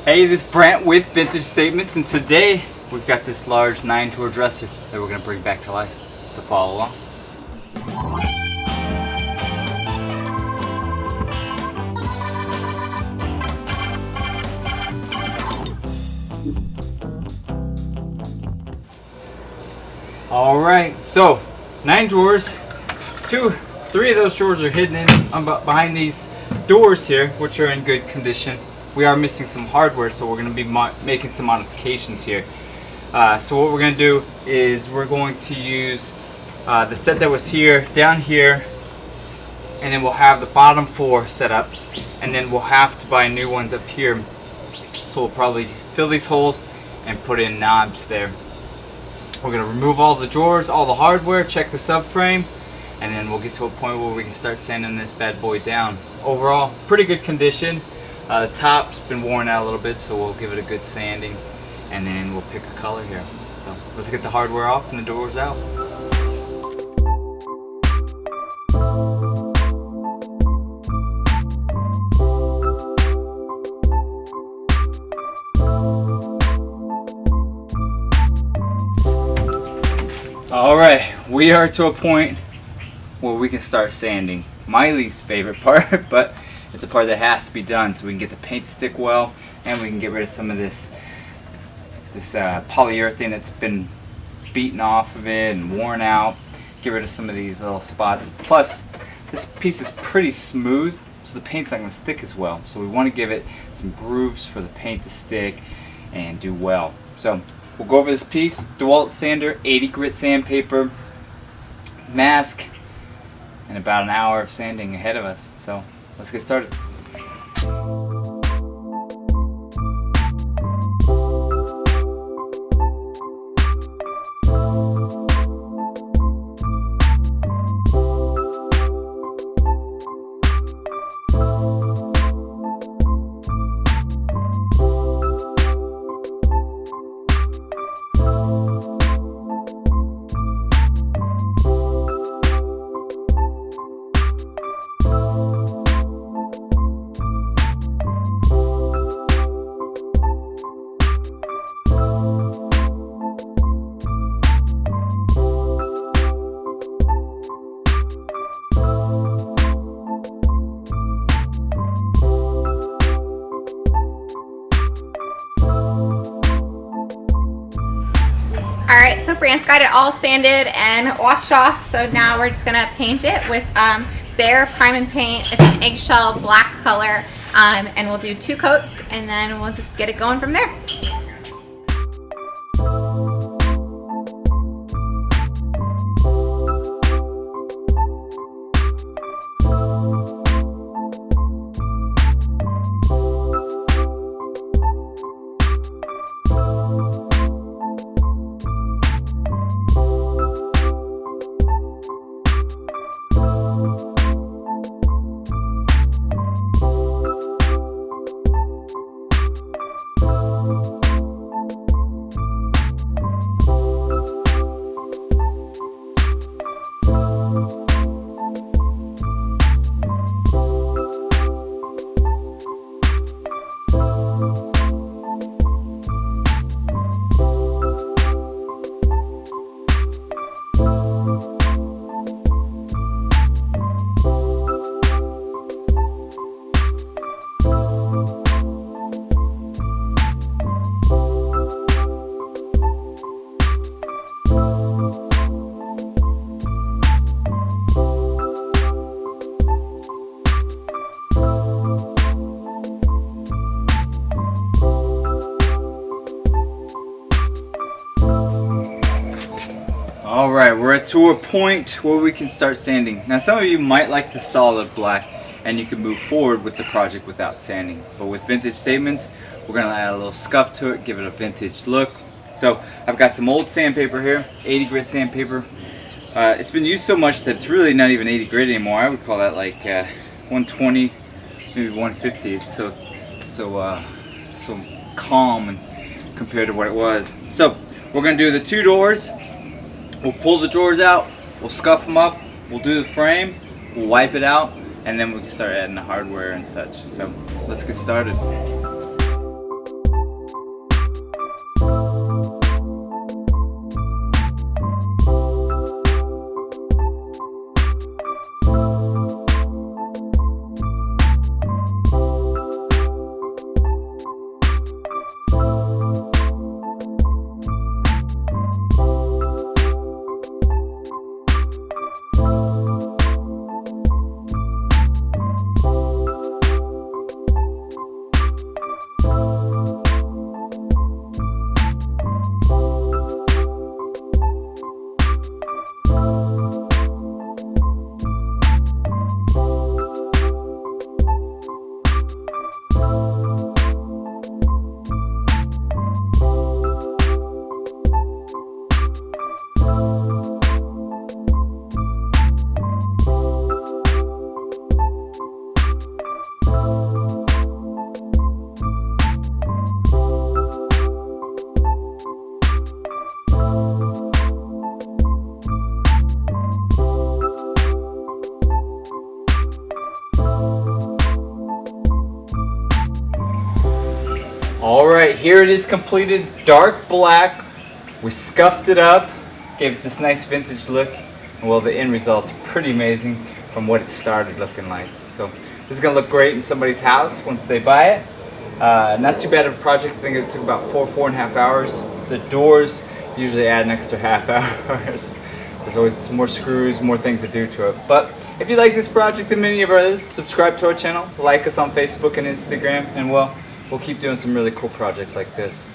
Hey, this is Brant with Vintage Statements, and today we've got this large 9-drawer dresser that we're going to bring back to life. So follow along. Alright, so 9 drawers. 3 of those drawers are hidden in behind these doors here, which are in good condition. We are missing some hardware, so we're going to be making some modifications here. So what we're going to do is we're going to use the set that was here, down here, and then we'll have the bottom 4 set up, and then we'll have to buy new ones up here. So we'll probably fill these holes and put in knobs there. We're going to remove all the drawers, all the hardware, check the subframe, and then we'll get to a point where we can start sanding this bad boy down. Overall, pretty good condition. The top's been worn out a little bit, so we'll give it a good sanding, and then we'll pick a color here. So let's get the hardware off and the doors out. Alright, we are to a point where we can start sanding. My least favorite part, but it's a part that has to be done so we can get the paint to stick well, and we can get rid of some of this polyurethane that's been beaten off of it and worn out. Get rid of some of these little spots. Plus, this piece is pretty smooth, so the paint's not going to stick as well. So we want to give it some grooves for the paint to stick and do well. So we'll go over this piece. DeWalt sander, 80 grit sandpaper, mask, and about an hour of sanding ahead of us. So let's get started. Alright, so Brant's got it all sanded and washed off, so now we're just going to paint it with Behr Prime and Paint. It's an eggshell black color, and we'll do 2 coats, and then we'll just get it going from there. Alright, we're to a point where we can start sanding. Now some of you might like the solid black and you can move forward with the project without sanding. But with Vintage Statements, we're going to add a little scuff to it, give it a vintage look. So I've got some old sandpaper here, 80 grit sandpaper. It's been used so much that it's really not even 80 grit anymore. I would call that like 120, maybe 150. It's so calm and compared to what it was. So we're going to do the 2 doors. We'll pull the drawers out, we'll scuff them up, we'll do the frame, we'll wipe it out, and then we can start adding the hardware and such. So let's get started. Alright, here it is completed, dark black. We scuffed it up, gave it this nice vintage look, and well, the end result's pretty amazing from what it started looking like. So this is going to look great in somebody's house once they buy it. Not too bad of a project. I think it took about 4.5 hours. The doors usually add an extra half hours. There's always more screws, more things to do to it. But if you like this project and many of our others, subscribe to our channel, like us on Facebook and Instagram, and well, we'll keep doing some really cool projects like this.